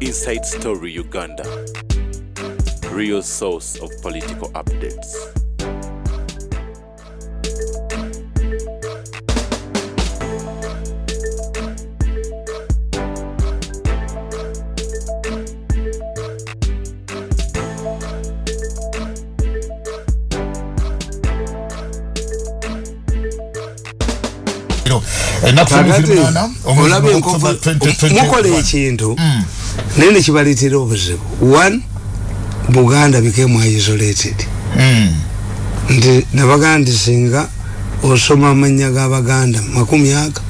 Inside Story Uganda, real source of political updates. Mukole ekintu nene kibalitira obuzibu. One, Buganda became isolated. Ndi nabaganda singa osoma amanya g'Abaganda makumi aga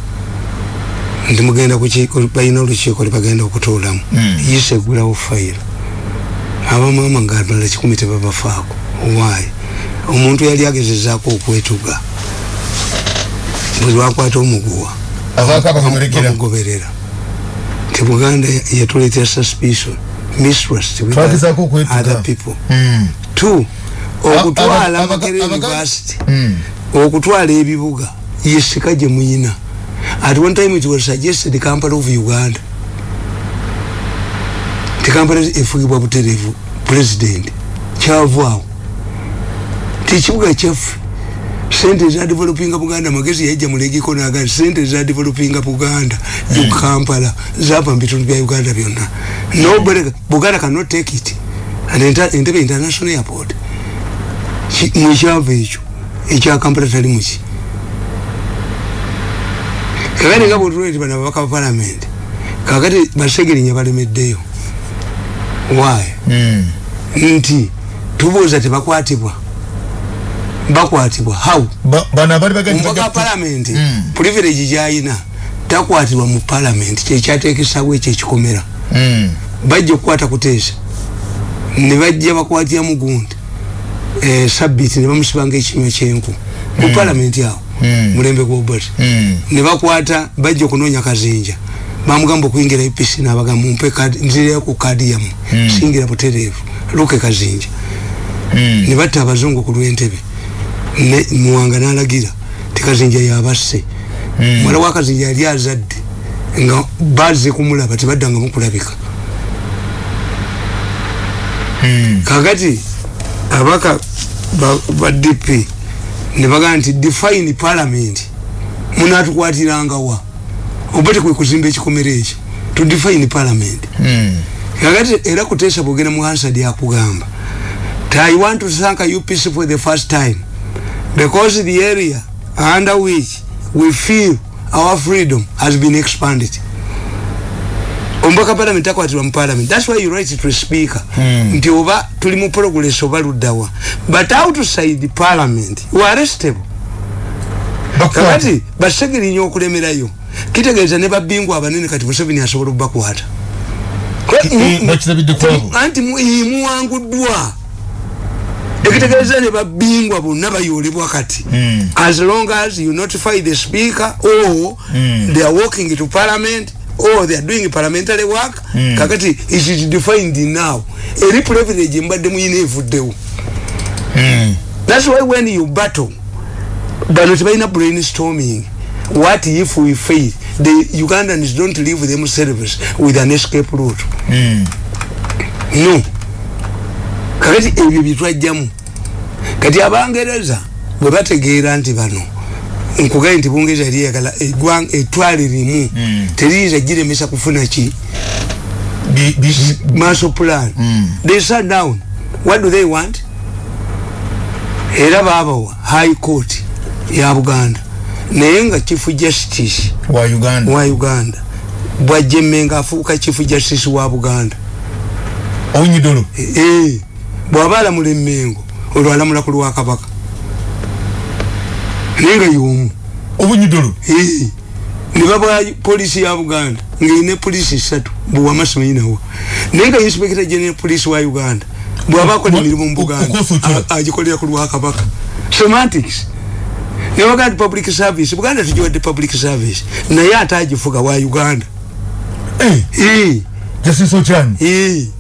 ndi mugenda bayina olukiiko libagenda okutuulamu yisegulawo fayiro abamama ng'abala kikumi tebabafaako. Why? Omuntu yali agezezaako okwetuga buli wakwata omuguwa bamugoberera. Nti Buganda yatuleetera suspicion, mistrust with other people. Two, okutwala Makerere University, okutwala ebibuga yesika gye muyina. At one time it was suggested the Kampala of Uganda. The Kampala efugibwa buterevu president kyavaawo tekibuga kyaffe. Sente za developing Buganda magezi yaija mulegiko naga sente za developing Buganda Kampala zava mbitundu bya Uganda byonna. Nobody Buganda cannot take it. And Entebbe International Airport mwishavu ekya Kampala tali muki kakati nga bwetuleti bana babaka parliament kakati basegerinya balemeddeyo. Why? Nti tubuuza tebakwatibwa bakwatibwa how bana bali bagenda parliament privilege jaina takwatibwa mu parliament kyechatekesawo ekyekikomera bajja kukwata kuteesa ne bajja bakwatya mugundi sabiti ne bamusibanga ekinywa kyenku mu parliament yawo mulembe gw'obot ne bakwata bajja kunoonya Kazinja bamugamba okuyingira UPC n'abagamba mumpe kadi nzire ku kadi yamu singira butereevu luke Kazinja ne batta abazungu ku Lwentebe ne Muwanga n'alagira Kazinja yabasse mwala wa Kazinja yali azadde nga baze kumulaba tebaddanga mukulabika. Kakati abaka ba DP ne baga nti define parliament munatukwatiranga wa obote kwe kuzimba ekikomera ekyo to define parliament. Kakati era kuteesa bugena mu Hansard yakugamba I want to thank UPC for the first time because the area under which we feel our freedom has been expanded. Ombaka parliament akwatibwa mu parliament. That's why you write to the speaker. Nti oba tuli mu progress oba luddawa. But outside the parliament you are arrestable. Kakati basegeri nnyo okulemerayo kitegeeza ne babingwa abanene kati Museveni asobola okubakwata. Anti muwanguddwa ekitegeeza ne babingwa bonna bayolebwa kati as long as you notify the speaker or they are walking to parliament or they are doing parliamentary work. Kakati it is defined now eri privilege mbadde muyina evuddewo. That's why when you battle bano tebalina brainstorming what if we fail. The Ugandans don't leave themselves with an escape route. No. Kakati ebyo bitwajjamu kati Abangereza bwe bategeera nti bano nkugaye nti Bungereza yali yagala etwali limu teriiza giremesa kufuna ki master plan. They sat down. What do they want? Era babawa High Court ya Buganda naye nga Chief Justice wa Uganda bwajjemenga afuuka Chief Justice wa Buganda Onyidolo bwabala mulemengo olwalamula ku lwa Kabaka nenga yomu Onyidolo ne baba polisi ya Buganda ngine polisi 3 bwa masimanyinawo nenga Inspector General Police wa Uganda bwabako ne mirimo mu Buganda agikolera ku lwa Kabaka. Semantics. Ne Buganda public service Buganda tujiwadde public service naye atagifuga wa Uganda. Justice Ochani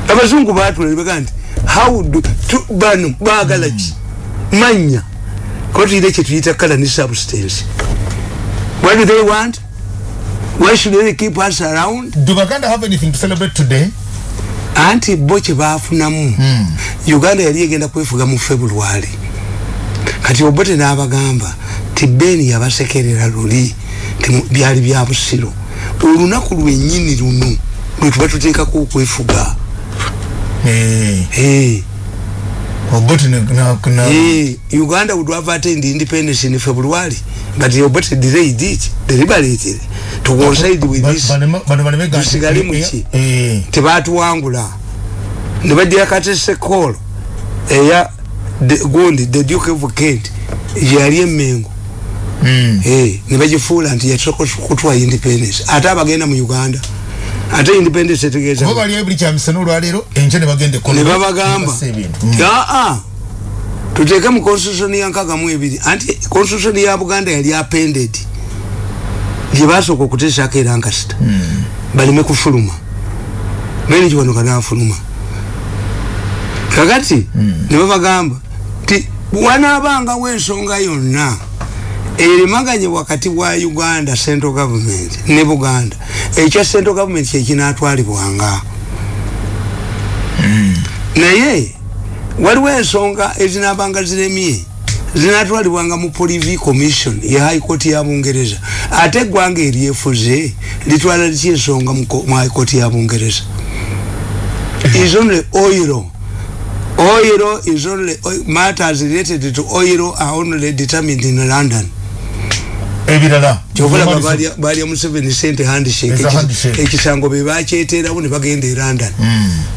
abazungu batule bagandi how do bano bagalaji manya koti ile kitu yita kala ni substance. What do they want? Why should they keep us around? Do Uganda have anything to celebrate today? Anti boche bafunamu. Uganda yali egenda kwefuga mu February. Kati Obote n'abagamba tibeni yabasekerera luli byali bya busiro. Olunaku lwennyini luno lwe tuba tuteeka ku kwefuga. Obote Uganda would have attained independence in February, but Obote delayed it, deliberately, to coincide with this. Tebatu Angula. Never dear catches a call. Gondi, the Duke of Kent, Yari Mengo. Never you fool until you took Kutwa independence. At Abagana, Uganda. At independence together. Nobody every time Senurado, and Geneva again the Gamba. To take them constitution Yankagamwe, anti constitution Yabuganda, they appended. Give us a Kokutesha Lancast. Balimeku Fuluma. Many you want to Fuluma. Kagati, never Gamba. Wanabanga wensonga yonna. Erimaganye wakati wa Uganda central government ne Buganda ekya central government kyekinatwalibwanga naye waliwo ensonga ezinabanga ziremye zinatwalibwanga mu Police Commission ya High Court ya Bungereza ate eggwanga eryefuze litwala litya ensonga mu High Court ya Bungereza is only oil is only matters related to oil are only determined in London. Ebirala chokola bali Museveni sente handshake ekisango bebakyetera bone bagenda e London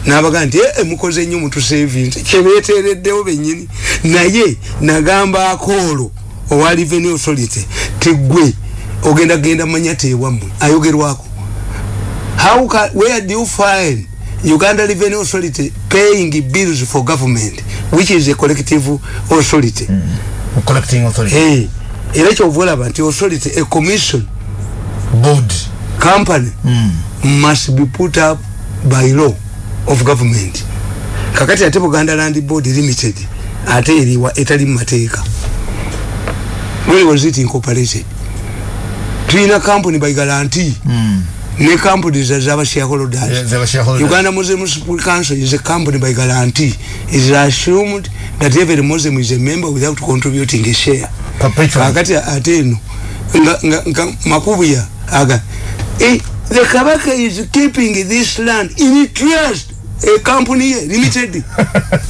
nabaga nti mukoze nnyo mutu savings kyebetereddewo benyini naye nagamba akolo owa revenue authority tigwe ogenda manyate ewammwe ayogerwako where do you find Uganda Revenue Authority paying bills for government, which is a collective authority. Collecting authority. Electoral Volabant authority, a commission, board, company must be put up by law of government. Kakati ate Buganda Land Board Limited, ate eriwa etali mateka. Where was it incorporated? Twina company by guarantee. Ne companies as our shareholders. Uganda Muslim Municipal Council is a company by guarantee. It is assumed that every Muslim is a member without contributing a share. Akati ateno makubuya aga the Kabaka is keeping this land in trust. A company limited.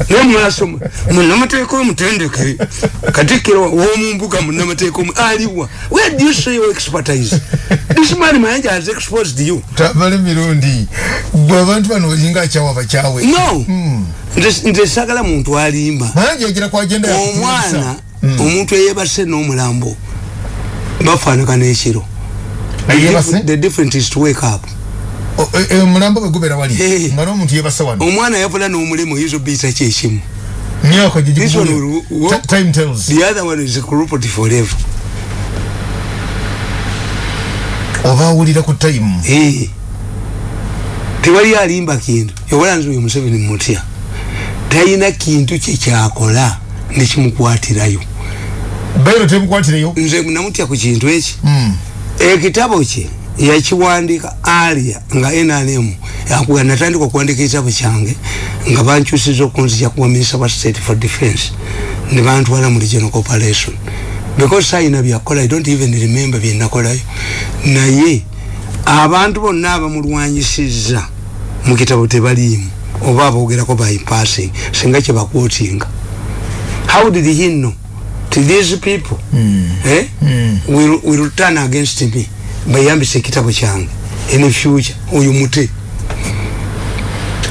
Namulasoma munamateko mutendeke katikiro womumbuka munamateko aliwa. Where do you say your expertise? This man manager has exposed you. Tabale mirundi bwabantu bano ojinga chawa bachawe. No. Nde sagala muntu alimba. Manager agira kwa agenda ya omwana omuntu eyebase n'omulambo bafaanagana ekiro. The difference is to wake up. Mulambo begubera wali ngano omuntu yebasa wano omwana yavula n'omulemo yizo bita kyekimu nyako jijibu time tells the other one is corrupted forever ovawulira ku time tewali alimba kintu yobalanzi uyu Museveni mutya tayina kintu kyekyakola nekimukwatirayo bayiro temukwatirayo nze namutya ku kintu eki ekitabo kye yakiwandika alia nga NRM yakuga natandika kuwandika ekitabo kyange nga bankyusiza okunzija kuwa Minister wa State for Defense ne bantwala mu Regional Corporation because sayina byakola I don't even remember byenakolayo naye abantu bonna abamulwanyisiza mu kitabo tebaliimu oba aboogerako bypassing singa kye bakwotinga. How did he know to these people will turn against me bayambise kitabo kyange in the future oyo mute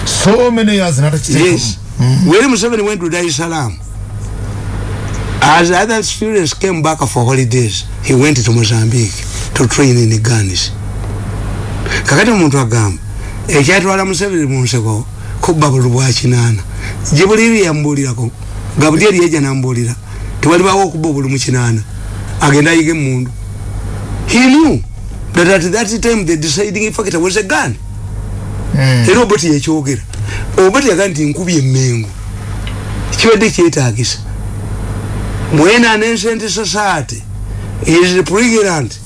so many years not to yes when Museveni went to Dar es Salaam as other students came back for holidays he went to Mozambique to train in the guns kakati omuntu agamba ekyatwala Museveni mu nseko kubba bulubwa kinana jibuliri yambulirako Gabriel yeja nambulira tewalibawo okubba bulumu kinana agenda yige mundu he knew that at that time the deciding factor was a gun. Robert yekyogera obati yaganti nkubye emmengo kibadde kyetaagisa mwena n'ensente society is pregnant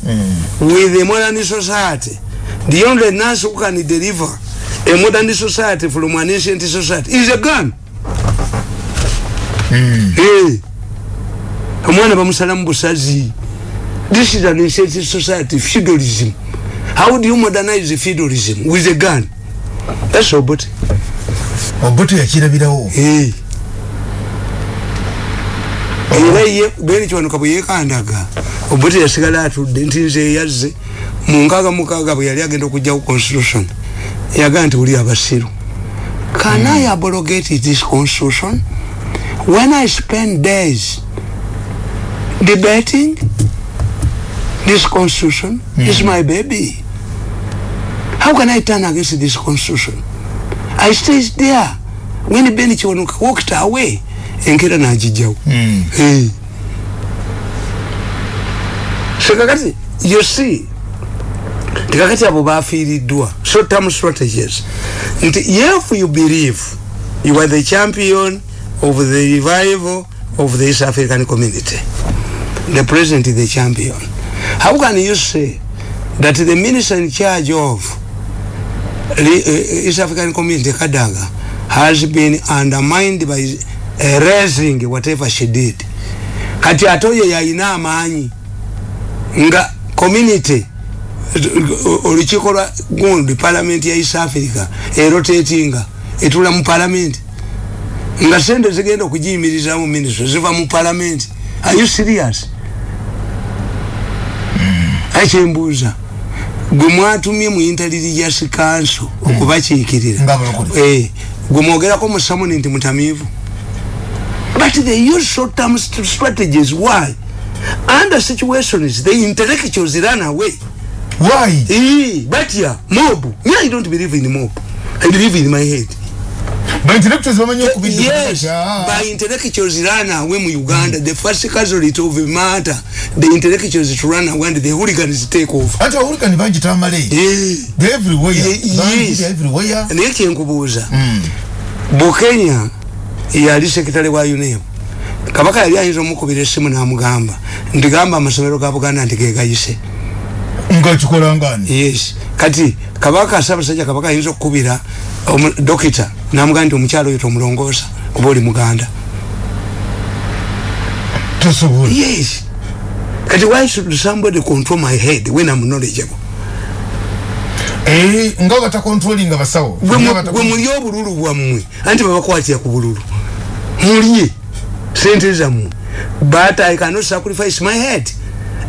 with a modern society. The only nurse who can deliver a modern society from an ancient society is a gun. Hey, Amwana Bamusalamu Busazi. This is an ancient society, feudalism. How do you modernize the feudalism? With a gun. That's Obote. Obote yakira bidawo. Hey. Era ye bene chwanu kabuyeka andaga. Obote yasigala atudde ntinze yazze munkaga mukaga bwe yali agenda okujja ku constitution. Yaga nti uli abasiru. Can I abrogate this constitution when I spend days debating this constitution? Is my baby. How can I turn against this constitution? I stayed there when Benichi walked away and Kira Najijau. Hey. So kakati, you see, the kakati abuba fili dua short-term strategies. If you believe you are the champion of the revival of the East African community, the president is the champion. How can you say that the minister in charge of East African community, Kadaga, has been undermined by raising whatever she did? Kati atoye ya ina amani nga community olichikola gundi parliament ya East Africa rotatinga etula mu parliament nga sente zigenda okujimiriza mu ministry ziva mu parliament. Are you serious? Achembuza gumwatumye mu intelligence council okubachikirira gumogera ko musamuni nti mutamivu, but they use short-term strategies. Why? Under situations the intellectuals run away. Why? But yeah, mob. Me, I don't believe in mob. I believe in my head. By intellectuals, yes, by intellectuals run away in Uganda. The first casualty of the matter, the intellectuals to run away, the hooligans take over. And the hooligan Banjita Malay. They're everywhere. Yes, everywhere. And they can't Kubuza. Bukenya, yali secretary wa UNEP. Kabaka yali ayinza omukubira essimu n'amugamba ndigamba amasomero ga Buganda ntigegayise. Ngachikola ngani? Yes. Kati kabaka asabasajja kabaka ayinza okukubira dokita namugamba nti omukyalo oyo tomulongoosa kuba oli Muganda. Tosobola. Yes. Kati why should somebody control my head when I'm knowledgeable? Nga bata controlling abasawo. Gwe muli obululu bwammwe anti babakwatira ku bululu. Mulye sente zammwe. But I cannot sacrifice my head.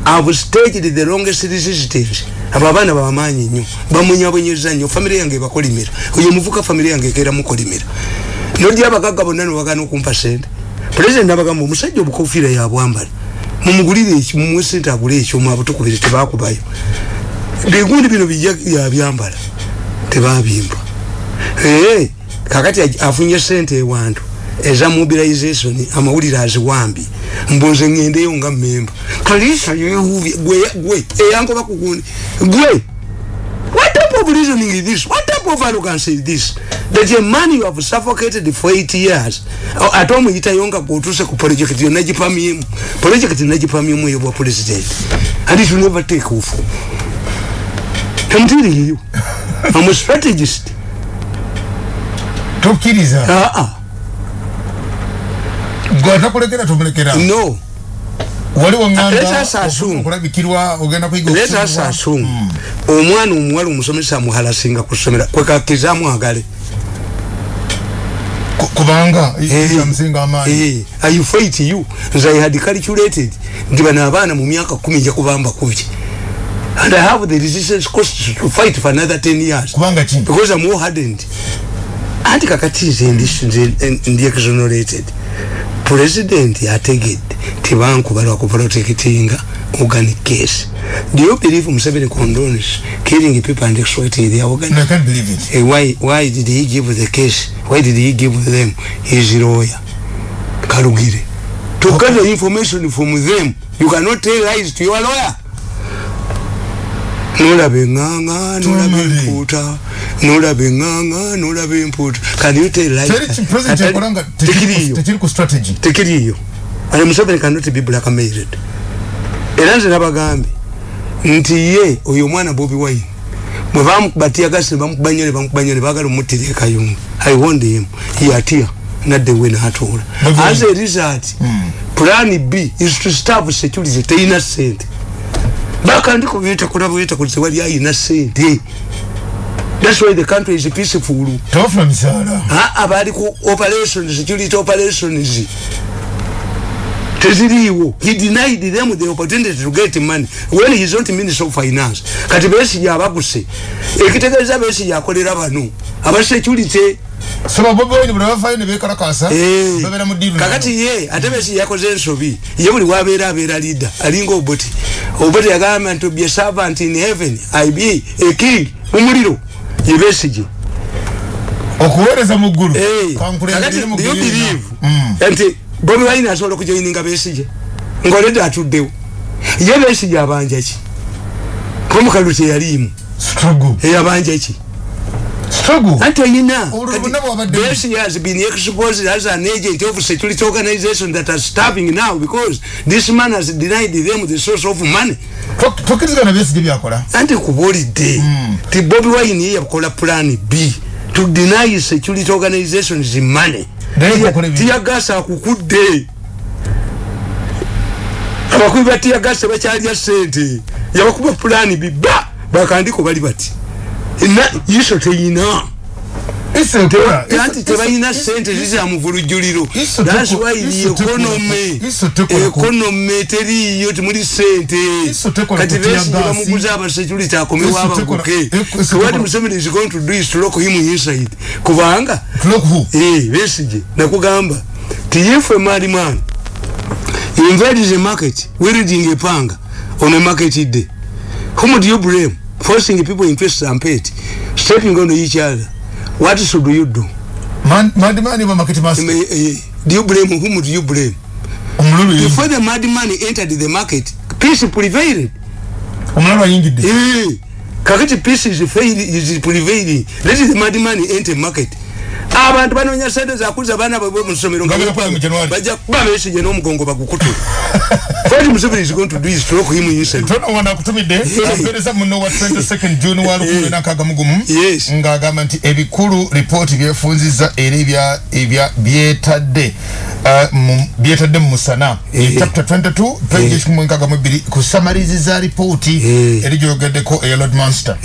I've staged the longest resistance. Ababana babamanyi nnyo bamunyabonyeza nnyo family yange bakolimira oyo muvuka family yange kera mukolimira nodi abagaga bonna bagano kumpa sente president abagamba omusajja obukofira yabwambala mumugulire iki mumwe sente agule ekyo mwabutukubire tebakubayo bigundi bino bijja yabyambala tebabimba kakati afunye sente ewantu eza mobilization amawulire aziwambi mboze ngendeyo nga memba kalisa yehuvi gwe eyango bakugundi gwe. What type of reasoning is this? What type of arrogance is this? That a man you have suffocated for 8 years atomu yitayonga kutuse ku project yo najipamimu project najipamimu yo bwa president and it will never take off. I'm telling you, I'm a strategist. Tokiriza Gwata kulekera tumulekera. No. Wali wanganda. Let us assume. Kulabikirwa ogenda kuyiga. Let us assume. Omwana omuwala omusomesa muhala singa kusomera kwekakizamu agale. Kubanga msinga amani. I fight you. I had calculated. Ndibana abana mu myaka 10 nja kubamba kuki. And I have the resistance cost to fight for another 10 years. Kubanga chini. Because I'm more hardened. Anti kakatize ndi exonerated. President yategedde tibanku balwa ku protecting organic case. Do you believe Museveni condones killing people and exploiting their organs? No, I can't believe it. Why did he give the case? Why did he give them his lawyer? Karugire. To gather information from them, you cannot tell lies to your lawyer. Nola benganga, nola bimputa, nola benganga, nola bimputa. Can you tell lies? President Yakolanga technical strategy. Take it. And Museveni cannot be blackmailed. era nze nabagambe nti ye oyo mwana Bobi Wine mwe bamukubatia gasi bamukubanyole bagala omutire Kayunga. I warned him yatia not the way natola as a result plan B is to stop security te innocent bakandiko bita kulise wali innocent. That's why the country is peaceful. Tofa misala abali ku operation security operations teziriwo. He denied them the opportunity to get money when he's not Minister of Finance. Kati besi ya babuse ekitegereza besi ya kolera banu aba security saba Bobi Wine bwa fine bekala kasa babera mudiru kakati ye atebesi yakoze ensobi ye buli wabera leader alingo obote yagamba to be a servant in heaven I be a king umuliro yebesije okuwereza muguru kankulira mu you believe enti Bobi Wine asobola kujoininga besije ngoleda atuddewo ye besije abanja ki komukalute yalimu struggle abanja ki struggle until you know Bessie has been exposed as an agent of security organization that are starving now because this man has denied them the source of money. Tokizana Bessie byakola anti kubolide ti Bobi Wine ye yakola plan B to deny security organizations money. Tia gasa kukudde abakuba tia gasa bakyalya sente yabakuba plan B bakandiko bali bati ina yiso teyina tebayina sente zizamuvulujuliro. That's why the economy teriyo temuli sente kati besi bamuguza abasecurity akomewa abakuke. So what Museveni is going to do is to lock him inside kubanga besije nakugamba if a mad man invades a market wielding a panga on a market day, whom do you blame? Forcing people into stampede, stepping on each other. What should you do? Madman market master. Do you blame whom do you blame? Before the madman entered the market, peace prevailed. Kakati peace is prevailing. Let the madman enter market. Abantu banonya sente zakuza bana babwe musomero baja babesije no mugongo bakukutu. What Museveni is going to do is to lock him inside. Tono wana kutumide apereza muno wa 22nd June walu kunaka mugumu ngagamba nti ebikulu report byefunziza eribya byetadde mu Musana chapter 22 page 12 kusamariza report erijogeddeko Lord Monster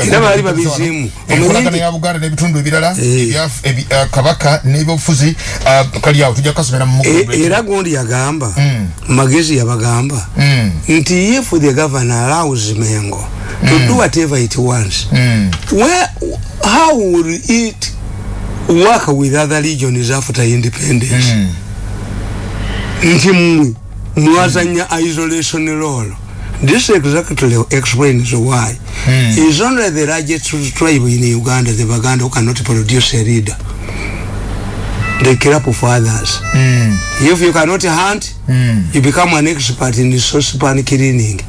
ndabali babizimu omunyaka ya Buganda nebitundu ebirala kabaka n'ebyofuzi kali awo tujja kasomera mu era gondi yagamba magezi yabagamba nti if the governor allows Mengo to do whatever it wants, how will it work with other regions after independence? Nti mwazanya isolation role. This exactly explains why. It's only the largest tribe in Uganda, the Baganda, who cannot produce a leader. They kill up for others. If you cannot hunt, you become an expert in the saucepan killing.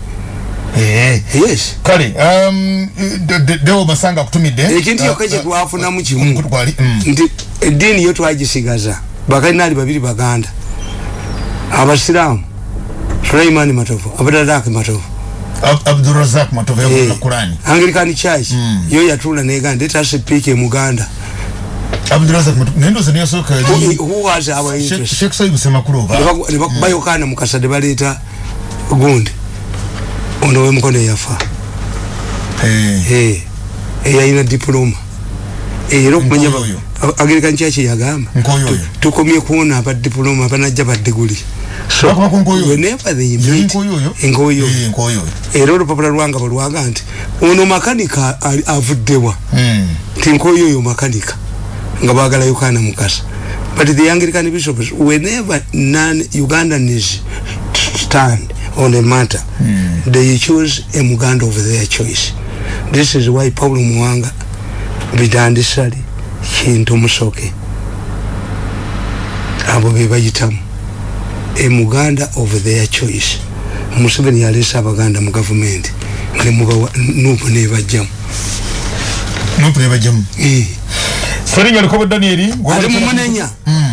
Yes. Kali, dewo masanga kutumide. Ekinti yokeje tuwafuna mu kimu. Nti edini yo twagisigaza. Bakanali babiri Baganda. Abasiramu Sulaiman Matovu, Abdulrazak Matovu. Abdulrazak Matovu ya Qur'ani. Anglican Church yo yatula neganda let us speak in Uganda. Abdulrazak Matovu nendo zaniya soka who has our interest. Sheikh Said Busema Kuroba. Bayokana mukasade baleta gundi. Ono we mukono yafa. Yayina diploma. Ero kumenya Anglican Church yagamba. Tukomye kuona aba diploma banajja badiguli. So whenever they meet Nkoyo era olupapula lwanga balwaga nti ono makanika avuddewa Nkoyo yo makanika nga bagala Uganda mukasa. But the Anglican bishops, whenever non-Ugandans stand on a matter, they choose a Muganda of their choice. This is why Paul Muwanga bidandisali Kintu Musoke abo bebayitamu a Muganda of their choice. Museveni yalesa Abaganda mu government ne mubawa nupo ne bajjamu Seringa likobo Danieli ali mu manenya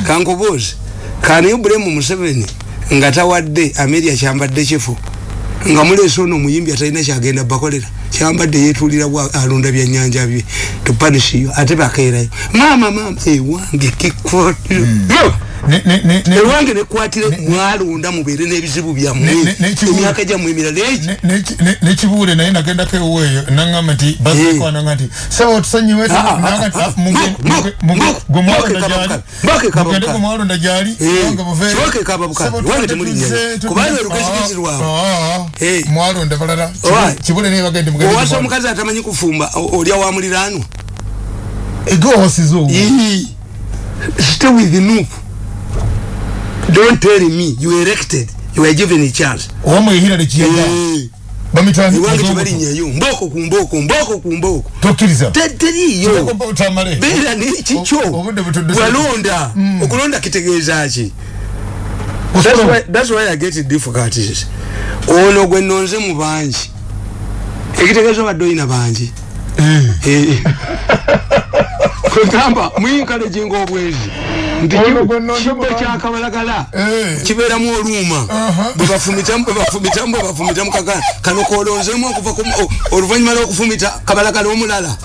kangobozi can you blame Museveni nga tawadde Amelia kyambadde kifo nga muleso no muyimbi atalina kyagenda bakolera kyambadde yeetulira alonda bya nyanja bye to punish you ate bakeerayo mama wange kikoti wange ne kwatire mwalonda mubere n'ebizibu byammwe emyaka gyammwe emirala ne kibule naye nagenda keweeyo nangamba nti bazeko nanga nti sawa tusanyiwe nanga nti gomwalonda gyali nga muveeyo choke kababuka wange temulinnya kubanga olukesibizirwawo mwalonda balala kibule naye bagende mugende owasa omukazi atamanyi kufumba olya wa muliraanwa egowasizo stay with the noob. Don't tell me you erected, you were given a chance. Omo yihira lekiyaga. Bamitani wange tibalinya yo mboko kumboko. Tokiriza. Teri yo. Mboko utamale. Bera ni chicho. Walonda. Okulonda kitegeeza ki. That's why I get it difficulties. Ono gwe nonze mu banji. Ekitegeeza badoina banji. Kugamba muyikale jingo obwezi nti kibo kyakabalagala kibeeramu oluuma bwebafumitamu kakana kano kolonzemu okuva oluvannyuma lw'okufumita kabalagala omulala